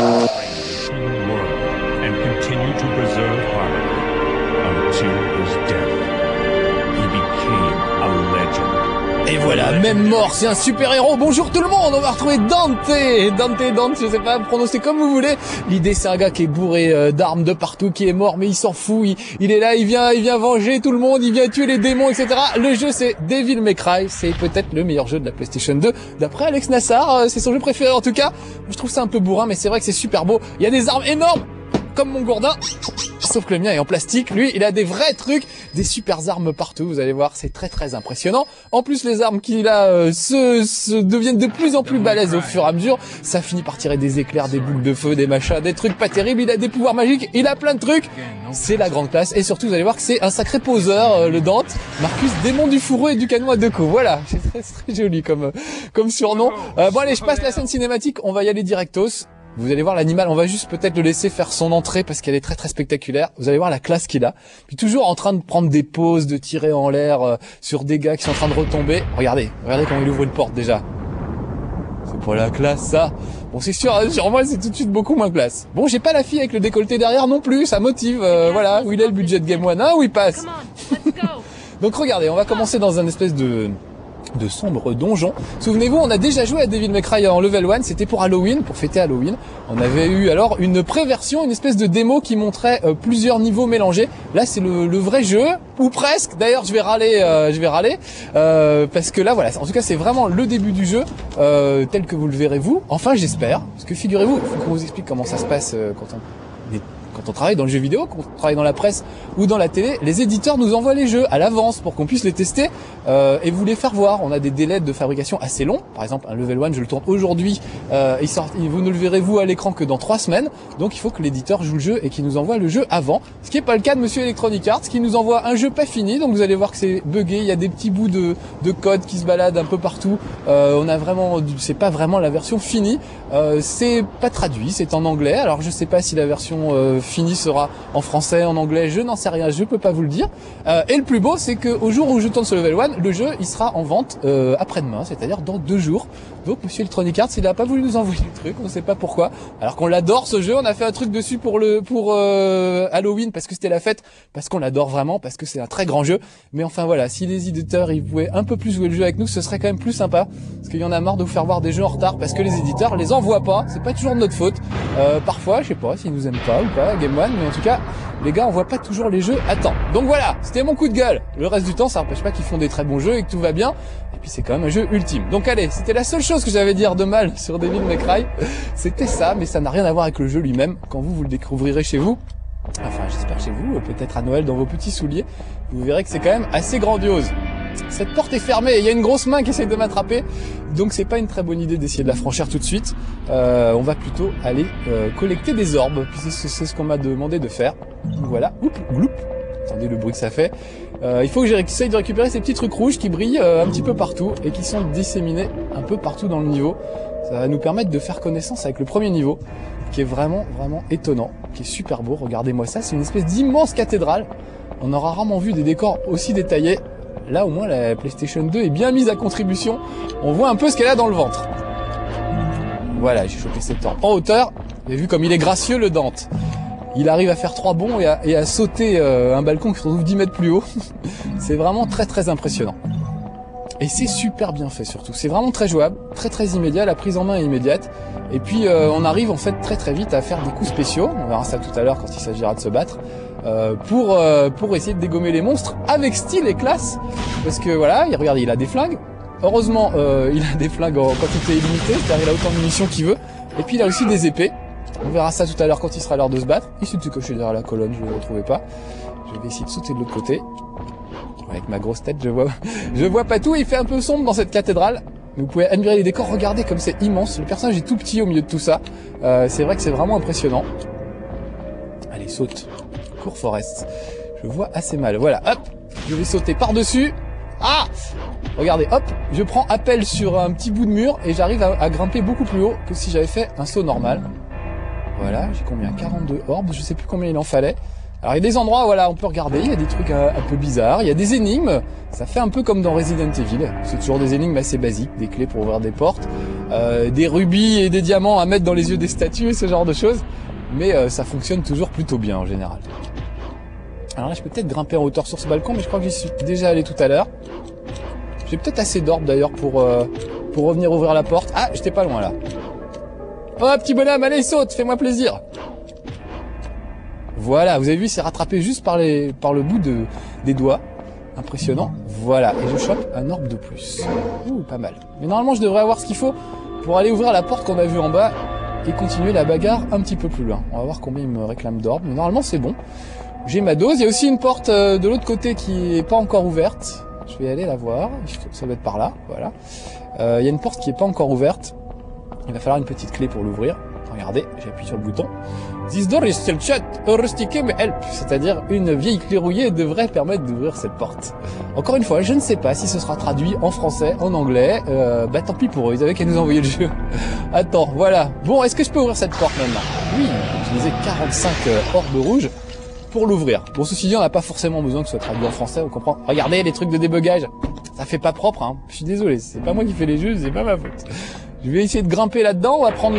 and continue to preserve harmony until his death. He became a legend. Et voilà, même mort, c'est un super-héros. Bonjour tout le monde, on va retrouver Dante, je sais pas prononcer comme vous voulez. L'idée, c'est un gars qui est bourré d'armes de partout, qui est mort, mais il s'en fout. Il est là, il vient venger tout le monde, il vient tuer les démons, etc. Le jeu, c'est Devil May Cry. C'est peut-être le meilleur jeu de la PlayStation 2. D'après Alex Nassar, c'est son jeu préféré en tout cas. Je trouve ça un peu bourrin, mais c'est vrai que c'est super beau. Il y a des armes énormes, comme mon gourdin. Sauf que le mien est en plastique. Lui, il a des vrais trucs, des super armes partout. Vous allez voir, c'est très très impressionnant. En plus, les armes qu'il a se deviennent de plus en plus balèzes au fur et à mesure. Ça finit par tirer des éclairs, des boucles de feu, des machins, des trucs pas terribles. Il a des pouvoirs magiques, il a plein de trucs. C'est la grande classe. Et surtout, vous allez voir que c'est un sacré poseur, le Dante. Marcus, démon du fourreau et du canon à deux coups. Voilà, c'est très joli comme surnom. Bon allez, je passe la scène cinématique. On va y aller directos. Vous allez voir l'animal, on va juste peut-être le laisser faire son entrée parce qu'elle est très très spectaculaire. Vous allez voir la classe qu'il a. Puis toujours en train de prendre des poses, de tirer en l'air sur des gars qui sont en train de retomber. Regardez comment il ouvre une porte déjà. C'est pour la classe ça. Bon c'est sûr, sur moi c'est tout de suite beaucoup moins classe. Bon j'ai pas la fille avec le décolleté derrière non plus, ça motive. Voilà, où il est le budget de Game One, hein, où il passe. Donc regardez, on va commencer dans un espèce de sombre donjon. Souvenez-vous, on a déjà joué à Devil May Cry en level 1, c'était pour Halloween, pour fêter Halloween. On avait eu alors une pré-version, une espèce de démo qui montrait plusieurs niveaux mélangés. Là, c'est le vrai jeu, ou presque. D'ailleurs, je vais râler, parce que là, voilà, en tout cas, c'est vraiment le début du jeu, tel que vous le verrez vous. Enfin, j'espère, parce que figurez-vous, il faut qu'on vous explique comment ça se passe quand on travaille dans le jeu vidéo, quand on travaille dans la presse ou dans la télé, les éditeurs nous envoient les jeux à l'avance pour qu'on puisse les tester et vous les faire voir. On a des délais de fabrication assez longs. Par exemple, un level 1, je le tourne aujourd'hui, vous ne le verrez vous à l'écran que dans 3 semaines. Donc il faut que l'éditeur joue le jeu et qu'il nous envoie le jeu avant. Ce qui n'est pas le cas de Monsieur Electronic Arts, qui nous envoie un jeu pas fini. Donc vous allez voir que c'est buggé, il y a des petits bouts de code qui se baladent un peu partout. C'est pas vraiment la version finie. C'est pas traduit, c'est en anglais. Alors je sais pas si la version finie sera en français, en anglais, je n'en sais rien, je peux pas vous le dire. Et le plus beau, c'est que au jour où je tourne sur level 1, le jeu il sera en vente après-demain, c'est-à-dire dans 2 jours. Donc Monsieur Electronic Arts, il a pas voulu nous envoyer le truc, on ne sait pas pourquoi. Alors qu'on l'adore ce jeu, on a fait un truc dessus pour Halloween parce que c'était la fête, parce qu'on l'adore vraiment, parce que c'est un très grand jeu. Mais enfin voilà, si les éditeurs ils pouvaient un peu plus jouer le jeu avec nous, ce serait quand même plus sympa. Parce qu'il y en a marre de vous faire voir des jeux en retard parce que les éditeurs les envoient pas. C'est pas toujours de notre faute. Parfois, je sais pas s'ils nous aiment pas ou pas, Game One, mais en tout cas, les gars envoient pas toujours les jeux à temps. Donc voilà, c'était mon coup de gueule. Le reste du temps, ça n'empêche pas qu'ils font des très bons jeux et que tout va bien. Et puis c'est quand même un jeu ultime. Donc allez, c'était la seule chose que j'avais à dire de mal sur Devil May Cry. C'était ça, mais ça n'a rien à voir avec le jeu lui-même. Quand vous le découvrirez chez vous, enfin j'espère chez vous, peut-être à Noël dans vos petits souliers, vous verrez que c'est quand même assez grandiose. Cette porte est fermée, il y a une grosse main qui essaye de m'attraper, donc c'est pas une très bonne idée d'essayer de la franchir tout de suite. On va plutôt aller collecter des orbes, puisque c'est ce qu'on m'a demandé de faire. Voilà, oup, gloup. Attendez le bruit que ça fait. Il faut que j'essaye de récupérer ces petits trucs rouges qui brillent un petit peu partout et qui sont disséminés un peu partout dans le niveau. Ça va nous permettre de faire connaissance avec le premier niveau, qui est vraiment étonnant, qui est super beau. Regardez-moi ça, c'est une espèce d'immense cathédrale. On aura rarement vu des décors aussi détaillés. Là, au moins, la PlayStation 2 est bien mise à contribution. On voit un peu ce qu'elle a dans le ventre. Voilà, j'ai chopé cette orbe. En hauteur, vous avez vu comme il est gracieux, le Dante. Il arrive à faire 3 bonds et à sauter un balcon qui se trouve 10 mètres plus haut. C'est vraiment très impressionnant. Et c'est super bien fait surtout. C'est vraiment très jouable, très immédiat. La prise en main est immédiate. Et puis on arrive en fait très vite à faire des coups spéciaux. On verra ça tout à l'heure quand il s'agira de se battre. Pour essayer de dégommer les monstres avec style et classe. Parce que voilà, regardez, il a des flingues. Heureusement, il a des flingues en quantité illimitée, c'est-à-dire il a autant de munitions qu'il veut. Et puis il a aussi des épées. On verra ça tout à l'heure quand il sera l'heure de se battre. Il suffit que je suis derrière la colonne, je ne le retrouvais pas. Je vais essayer de sauter de l'autre côté. Avec ma grosse tête, je vois pas tout. Il fait un peu sombre dans cette cathédrale. Mais vous pouvez admirer les décors, regardez comme c'est immense. Le personnage est tout petit au milieu de tout ça. C'est vrai que c'est vraiment impressionnant. Allez, saute. Cours Forest. Je vois assez mal. Voilà, hop. Je vais sauter par-dessus. Ah! Regardez, hop. Je prends appel sur un petit bout de mur et j'arrive à grimper beaucoup plus haut que si j'avais fait un saut normal. Voilà, j'ai combien? 42 orbes. Je sais plus combien il en fallait. Alors il y a des endroits, voilà, on peut regarder, il y a des trucs un peu bizarres, il y a des énigmes, ça fait un peu comme dans Resident Evil, c'est toujours des énigmes assez basiques, des clés pour ouvrir des portes. des rubis et des diamants à mettre dans les yeux des statues et ce genre de choses. Mais ça fonctionne toujours plutôt bien en général. Alors là, je peux peut-être grimper en hauteur sur ce balcon, mais je crois que j'y suis déjà allé tout à l'heure. J'ai peut-être assez d'orbes d'ailleurs pour revenir ouvrir la porte. Ah, j'étais pas loin là. Oh, petit bonhomme, allez, saute, fais-moi plaisir. Voilà, vous avez vu, c'est rattrapé juste par le bout des doigts. Impressionnant. Voilà, et je chope un orbe de plus. Ouh, pas mal. Mais normalement, je devrais avoir ce qu'il faut pour aller ouvrir la porte qu'on a vue en bas et continuer la bagarre un petit peu plus loin. On va voir combien il me réclame d'orbes, mais normalement, c'est bon. J'ai ma dose. Il y a aussi une porte de l'autre côté qui est pas encore ouverte. Je vais aller la voir. Ça va être par là, voilà. Il y a une porte qui est pas encore ouverte. Il va falloir une petite clé pour l'ouvrir. Regardez, j'appuie sur le bouton. This door is still shut. A rusty key may help. C'est-à-dire une vieille clé rouillée devrait permettre d'ouvrir cette porte. Encore une fois, je ne sais pas si ce sera traduit en français, en anglais. Bah tant pis pour eux, ils avaient qu'à nous envoyer le jeu. Attends, voilà. Bon, est-ce que je peux ouvrir cette porte maintenant? Oui, j'ai utilisé 45 orbes rouges pour l'ouvrir. Bon, ceci dit, on n'a pas forcément besoin que ce soit traduit en français, on comprend. Regardez les trucs de débugage. Ça fait pas propre, hein. Je suis désolé, c'est pas moi qui fais les jeux, c'est pas ma faute. Je vais essayer de grimper là-dedans, on va prendre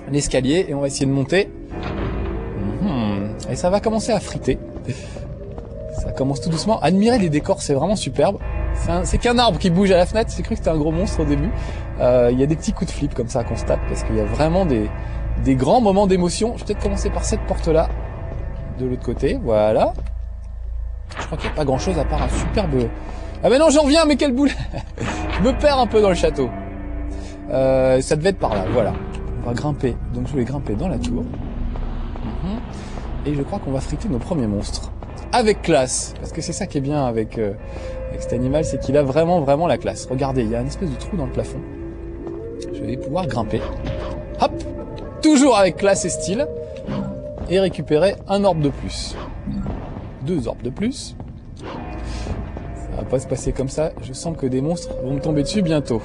l'escalier et on va essayer de monter. Et ça va commencer à friter. Ça commence tout doucement. Admirez les décors, c'est vraiment superbe. C'est qu'un arbre qui bouge à la fenêtre. J'ai cru que c'était un gros monstre au début. Il y a des petits coups de flip comme ça qu'on se tape parce qu'il y a vraiment des grands moments d'émotion. Je vais peut-être commencer par cette porte-là, de l'autre côté. Voilà. Je crois qu'il n'y a pas grand-chose à part un superbe... Ah mais non, j'en reviens, mais quelle boule. Je me perds un peu dans le château. Ça devait être par là, voilà. On va grimper. Donc je vais grimper dans la tour. Et je crois qu'on va friter nos premiers monstres. Avec classe. Parce que c'est ça qui est bien avec cet animal, c'est qu'il a vraiment la classe. Regardez, il y a une espèce de trou dans le plafond. Je vais pouvoir grimper. Hop. Toujours avec classe et style. Et récupérer un orbe de plus. 2 orbes de plus. Ça va pas se passer comme ça. Je sens que des monstres vont me tomber dessus bientôt.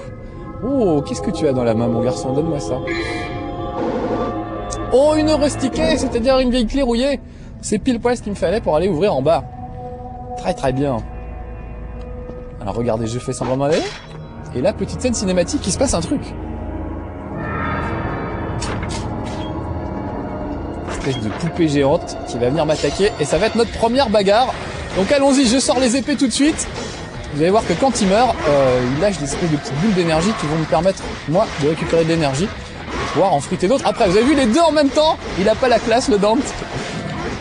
Oh, qu'est-ce que tu as dans la main, mon garçon? Donne-moi ça. Oh, une rustiquée, c'est-à-dire une vieille clé rouillée. C'est pile poil ce qu'il me fallait pour aller ouvrir en bas. Très bien. Alors regardez, je fais semblant d'aller. Et là, petite scène cinématique, il se passe un truc. Une espèce de poupée géante qui va venir m'attaquer. Et ça va être notre première bagarre. Donc allons-y, je sors les épées tout de suite. Vous allez voir que quand il meurt, il lâche des espèces de petites boules d'énergie qui vont me permettre, moi, de récupérer de l'énergie et pouvoir en friter d'autres. Après, vous avez vu les deux en même temps? Il a pas la classe, le Dante.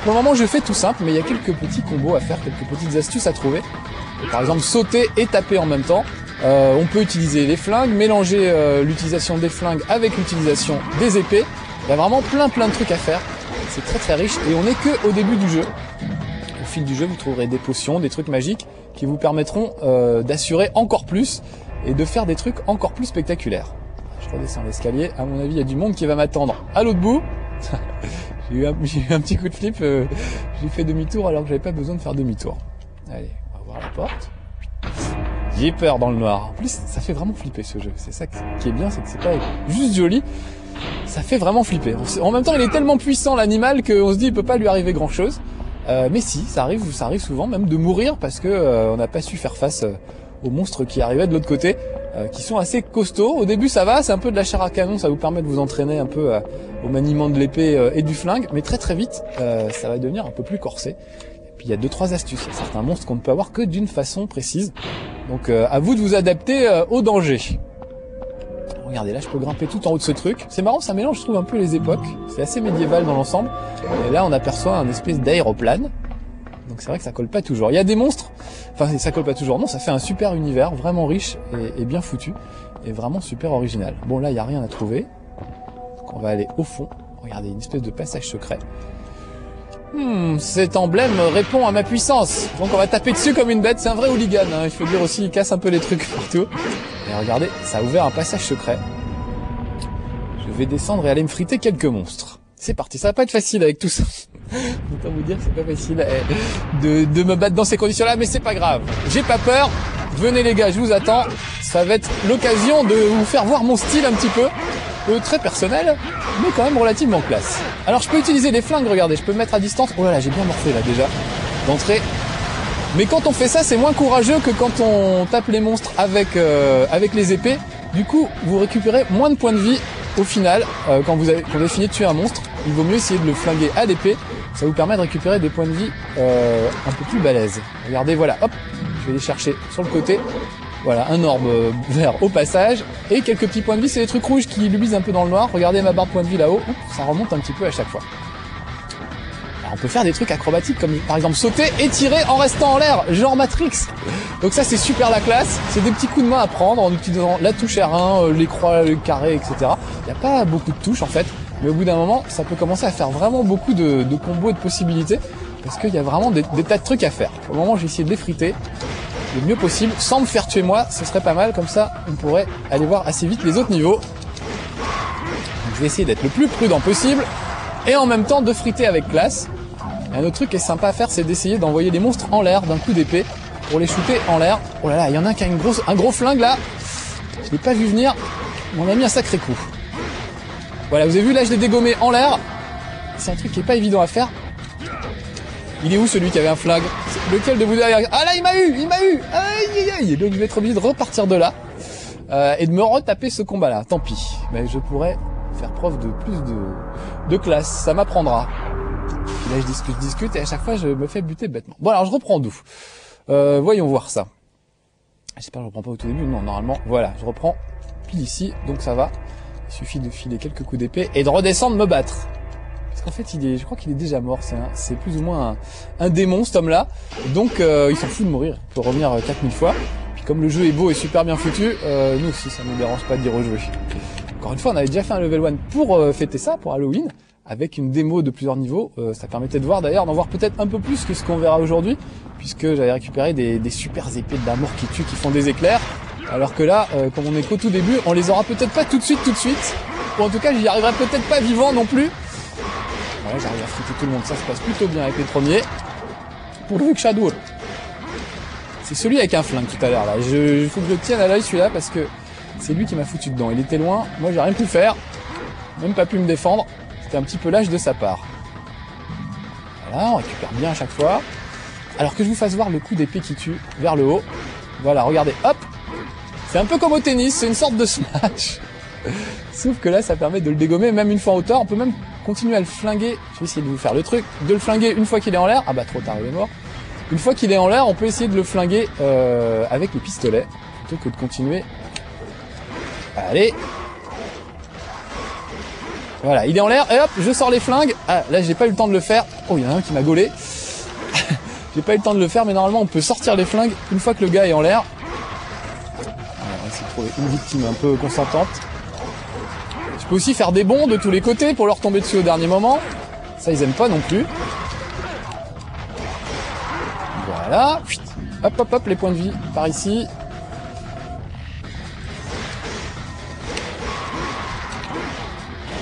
Pour le moment, je fais tout simple, mais il y a quelques petits combos à faire, quelques petites astuces à trouver. Par exemple, sauter et taper en même temps. On peut utiliser les flingues, mélanger l'utilisation des flingues avec l'utilisation des épées. Il y a vraiment plein de trucs à faire. C'est très riche et on n'est que au début du jeu. Au fil du jeu, vous trouverez des potions, des trucs magiques qui vous permettront d'assurer encore plus et de faire des trucs encore plus spectaculaires. Je redescends l'escalier. À mon avis, il y a du monde qui va m'attendre à l'autre bout. J'ai eu un petit coup de flip. J'ai fait demi-tour alors que j'avais pas besoin de faire demi-tour. Allez, on va voir la porte. J'ai peur dans le noir. En plus, ça fait vraiment flipper ce jeu. C'est ça qui est bien, c'est que c'est pas juste joli. Ça fait vraiment flipper. En même temps, il est tellement puissant l'animal qu'on se dit il peut pas lui arriver grand-chose. Mais si, ça arrive souvent même de mourir parce que on n'a pas su faire face aux monstres qui arrivaient de l'autre côté, qui sont assez costauds. Au début, ça va, c'est un peu de la chair à canon, ça vous permet de vous entraîner un peu au maniement de l'épée et du flingue, mais très vite, ça va devenir un peu plus corsé. Et puis il y a 2-3 astuces. Il y a certains monstres qu'on ne peut avoir que d'une façon précise. Donc à vous de vous adapter au danger. Regardez, là je peux grimper tout en haut de ce truc. C'est marrant, ça mélange, je trouve, un peu les époques. C'est assez médiéval dans l'ensemble. Et là on aperçoit un espèce d'aéroplane. Donc c'est vrai que ça colle pas toujours. Il y a des monstres, enfin ça colle pas toujours, non, ça fait un super univers, vraiment riche et bien foutu. Et vraiment super original. Bon là il n'y a rien à trouver. Donc on va aller au fond. Regardez, une espèce de passage secret. Cet emblème répond à ma puissance. Donc on va taper dessus comme une bête, c'est un vrai hooligan, hein. Il faut dire aussi, il casse un peu les trucs partout. Et regardez, ça a ouvert un passage secret. Je vais descendre et aller me friter quelques monstres. C'est parti, ça va pas être facile avec tout ça. Autant vous dire que c'est pas facile de me battre dans ces conditions-là, mais c'est pas grave. J'ai pas peur. Venez les gars, je vous attends. Ça va être l'occasion de vous faire voir mon style un petit peu. Très personnel, mais quand même relativement classe. Alors je peux utiliser les flingues, regardez, je peux me mettre à distance. Oh là là, j'ai bien morflé là déjà, d'entrée. Mais quand on fait ça, c'est moins courageux que quand on tape les monstres avec les épées, Du coup, vous récupérez moins de points de vie au final quand vous avez fini de tuer un monstre. Il vaut mieux essayer de le flinguer à l'épée. Ça vous permet de récupérer des points de vie un peu plus balèzes. Regardez, voilà, hop, je vais les chercher sur le côté. Voilà, un orbe vert au passage. Et quelques petits points de vie, c'est des trucs rouges qui luisent un peu dans le noir. Regardez ma barre de points de vie là-haut. Ça remonte un petit peu à chaque fois. Alors, on peut faire des trucs acrobatiques comme par exemple sauter et tirer en restant en l'air, genre Matrix. Donc ça c'est super la classe. C'est des petits coups de main à prendre en utilisant la touche R1, les croix, les carrés, etc. Il n'y a pas beaucoup de touches en fait. Mais au bout d'un moment, ça peut commencer à faire vraiment beaucoup de combos et de possibilités. Parce qu'il y a vraiment des tas de trucs à faire. Au moment, j'ai essayé de l'effriter le mieux possible, sans me faire tuer moi, ce serait pas mal, comme ça on pourrait aller voir assez vite les autres niveaux. Donc, je vais essayer d'être le plus prudent possible, et en même temps de friter avec classe. Et un autre truc qui est sympa à faire, c'est d'essayer d'envoyer les monstres en l'air d'un coup d'épée, pour les shooter en l'air. Oh là là, il y en a un qui a un gros flingue là, je l'ai pas vu venir, on a mis un sacré coup. Voilà, vous avez vu là, je l'ai dégommé en l'air, c'est un truc qui est pas évident à faire. Il est où celui qui avait un flingue? Lequel de vous derrière? Ah là, il m'a eu! Aïe aïe aïe! Donc je vais être obligé de repartir de là et de me retaper ce combat-là. Tant pis. Mais je pourrais faire preuve de plus de classe. Ça m'apprendra. Puis là, je discute et à chaque fois, je me fais buter bêtement. Bon, alors je reprends d'où? Voyons voir ça. J'espère que je reprends pas au tout début. Non, normalement, voilà, je reprends pile ici. Donc ça va. Il suffit de filer quelques coups d'épée et de redescendre me battre. En fait, je crois qu'il est déjà mort. C'est plus ou moins un démon, cet homme-là. Donc, il s'en fout de mourir. Il peut revenir 4000 fois. Puis, comme le jeu est beau et super bien foutu, nous aussi, ça ne nous dérange pas d'y rejouer. Encore une fois, on avait déjà fait un level 1 pour fêter ça, pour Halloween, avec une démo de plusieurs niveaux. Ça permettait de voir, d'ailleurs, d'en voir peut-être un peu plus que ce qu'on verra aujourd'hui, puisque j'avais récupéré des super épées d'amour qui tuent, qui font des éclairs. Alors que là, comme on est qu'au tout début, on les aura peut-être pas tout de suite. Ou en tout cas, j'y arriverai peut-être pas vivant non plus. Voilà, j'arrive à friter tout le monde, ça se passe plutôt bien avec les premiers. Pourvu que Shadow. C'est celui avec un flingue tout à l'heure là. Il faut que je le tienne à l'œil celui-là parce que c'est lui qui m'a foutu dedans. Il était loin, moi j'ai rien pu faire. Même pas pu me défendre. C'était un petit peu lâche de sa part. Voilà, on récupère bien à chaque fois. Alors que je vous fasse voir le coup d'épée qui tue vers le haut. Voilà, regardez, hop. C'est un peu comme au tennis, c'est une sorte de smash. Sauf que là, ça permet de le dégommer même une fois en hauteur. On peut même continuer à le flinguer. Je vais essayer de vous faire le truc. De le flinguer une fois qu'il est en l'air. Ah bah trop tard, il est mort. Une fois qu'il est en l'air, on peut essayer de le flinguer avec les pistolets. Plutôt que de continuer. Allez. Voilà, il est en l'air. Et hop, je sors les flingues. Ah, là, j'ai pas eu le temps de le faire. Oh, il y en a un qui m'a gaulé. J'ai pas eu le temps de le faire, mais normalement, on peut sortir les flingues une fois que le gars est en l'air. On va essayer de trouver une victime un peu consentante. Je peux aussi faire des bonds de tous les côtés pour leur tomber dessus au dernier moment. Ça, ils aiment pas non plus. Voilà. Hop, hop, hop, les points de vie par ici.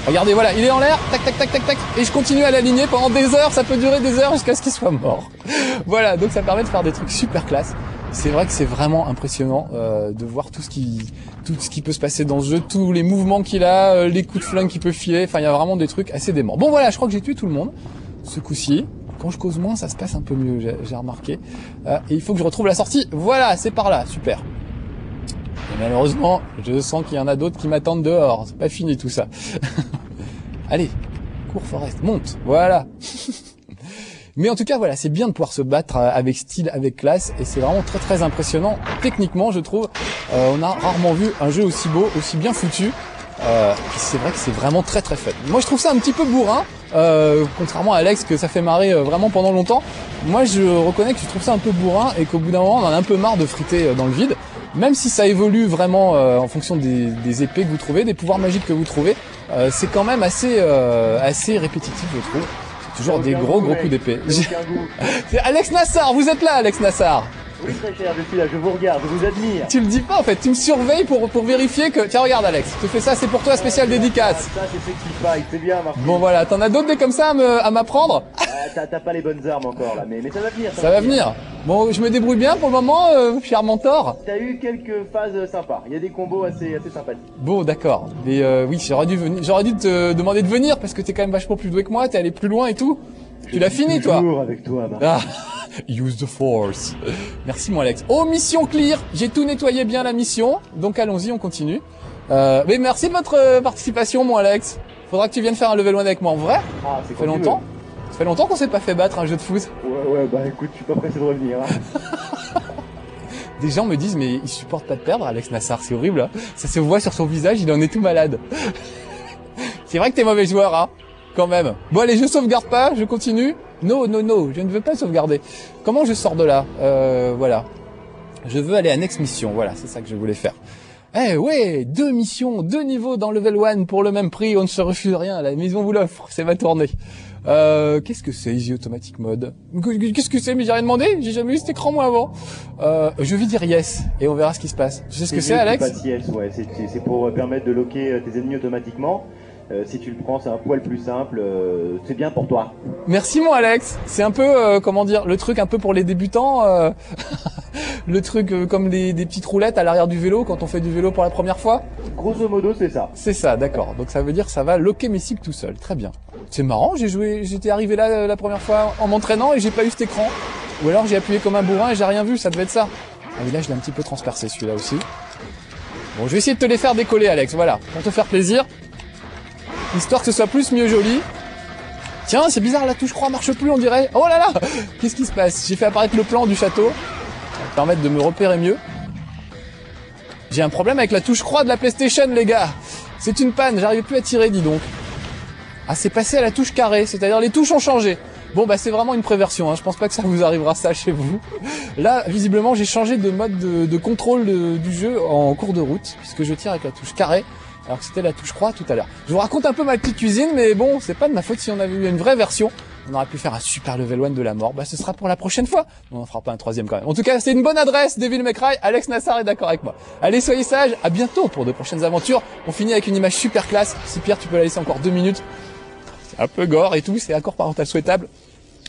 Regardez, voilà, il est en l'air. Tac, tac, tac, tac, tac. Et je continue à l'aligner pendant des heures. Ça peut durer des heures jusqu'à ce qu'il soit mort. Voilà, donc ça permet de faire des trucs super classe. C'est vrai que c'est vraiment impressionnant de voir tout ce qui peut se passer dans ce jeu, tous les mouvements qu'il a, les coups de flingue qu'il peut filer. Enfin, il y a vraiment des trucs assez déments. Bon, voilà, je crois que j'ai tué tout le monde ce coup-ci. Quand je cause moins, ça se passe un peu mieux, j'ai remarqué. Et il faut que je retrouve la sortie. Voilà, c'est par là, super. Et malheureusement, je sens qu'il y en a d'autres qui m'attendent dehors. C'est pas fini tout ça. Allez, cours Forest, monte, voilà. Mais en tout cas, voilà, c'est bien de pouvoir se battre avec style, avec classe, et c'est vraiment très très impressionnant. Techniquement, je trouve, on a rarement vu un jeu aussi beau, aussi bien foutu. C'est vrai que c'est vraiment très très fun. Moi, je trouve ça un petit peu bourrin, contrairement à Alex, que ça fait marrer vraiment pendant longtemps. Moi, je reconnais que je trouve ça un peu bourrin, et qu'au bout d'un moment, on en a un peu marre de friter dans le vide. Même si ça évolue vraiment en fonction des épées que vous trouvez, des pouvoirs magiques que vous trouvez, c'est quand même assez répétitif, je trouve. Toujours des gros coups d'épée. C'est Alex Nassar, vous êtes là, Alex Nassar. Oui, très cher, je suis là, je vous regarde, je vous admire. Tu le dis pas en fait, tu me surveilles pour vérifier que... Tiens, regarde Alex, je te fais ça, c'est pour toi, spécial dédicace. Ça, c'est sexy fight, c'est bien, Martin. Bon voilà, t'en as d'autres des comme ça à m'apprendre? T'as pas les bonnes armes encore là, mais ça va venir. Ça va venir. Bon, je me débrouille bien pour le moment, cher mentor. T'as eu quelques phases sympas, il y a des combos assez sympathiques. Bon, d'accord. Mais oui, j'aurais dû te demander de venir parce que t'es quand même vachement plus doué que moi, t'es allé plus loin et tout. Tu l'as fini, toi? Toujours avec toi, Martin. Use the force. Merci, mon Alex. Oh, mission clear. J'ai tout nettoyé bien la mission. Donc, allons-y, on continue. Mais merci de votre participation, mon Alex. Faudra que tu viennes faire un level 1 avec moi en vrai. Ah, c'est Ça fait longtemps. Ça fait longtemps qu'on s'est pas fait battre un jeu de foot. Ouais, bah écoute, je suis pas pressé de revenir. Hein. Des gens me disent, mais il supporte pas de perdre, Alex Nassar, c'est horrible. Hein. Ça se voit sur son visage, il en est tout malade. C'est vrai que t'es mauvais joueur, hein, quand même. Bon allez, je sauvegarde pas, je continue. Non, je ne veux pas sauvegarder. Comment je sors de là? Voilà. Je veux aller à Next Mission, voilà, c'est ça que je voulais faire. Eh ouais, 2 missions, 2 niveaux dans level 1 pour le même prix, on ne se refuse rien, la maison vous l'offre, c'est ma tournée. Qu'est-ce que c'est, Easy Automatic Mode? Qu'est-ce que c'est? Mais j'ai rien demandé, j'ai jamais vu cet écran moi avant. Je vais dire yes, et on verra ce qui se passe. Tu sais ce que c'est, Alex? Yes, ouais, c'est pour permettre de loquer tes ennemis automatiquement. Si tu le prends, c'est un poil plus simple, c'est bien pour toi. Merci mon Alex, c'est un peu, comment dire, le truc un peu pour les débutants, le truc comme des petites roulettes à l'arrière du vélo quand on fait du vélo pour la première fois. Grosso modo, c'est ça. C'est ça, d'accord. Donc ça veut dire que ça va loquer mes cibles tout seul, très bien. C'est marrant, j'étais arrivé là la première fois en m'entraînant et j'ai pas eu cet écran. Ou alors j'ai appuyé comme un bourrin et j'ai rien vu, ça devait être ça. Ah oui, là je l'ai un petit peu transpercé celui-là aussi. Bon, je vais essayer de te les faire décoller Alex, voilà, pour te faire plaisir. Histoire que ce soit plus mieux joli. Tiens, c'est bizarre, la touche croix marche plus, on dirait. Oh là là, qu'est-ce qui se passe? J'ai fait apparaître le plan du château. Ça va me permettre de me repérer mieux. J'ai un problème avec la touche croix de la PlayStation, les gars. C'est une panne, j'arrive plus à tirer, dis donc. Ah, c'est passé à la touche carrée, c'est-à-dire les touches ont changé. Bon, bah c'est vraiment une préversion, hein. Je pense pas que ça vous arrivera ça chez vous. Là, visiblement, j'ai changé de mode de contrôle du jeu en cours de route, puisque je tire avec la touche carré. Alors que c'était la touche croix tout à l'heure. Je vous raconte un peu ma petite cuisine, mais bon, c'est pas de ma faute si on avait eu une vraie version. On aurait pu faire un super level 1 de la mort. Bah, ce sera pour la prochaine fois. On en fera pas un 3e quand même. En tout cas, c'est une bonne adresse, Devil May Cry. Alex Nassar est d'accord avec moi. Allez, soyez sages. À bientôt pour de prochaines aventures. On finit avec une image super classe. Si Pierre, tu peux la laisser encore 2 minutes. C'est un peu gore et tout. C'est accord parental souhaitable.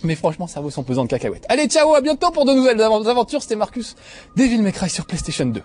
Mais franchement, ça vaut son pesant de cacahuètes. Allez, ciao, à bientôt pour de nouvelles aventures. C'était Marcus. Devil May Cry sur PlayStation 2.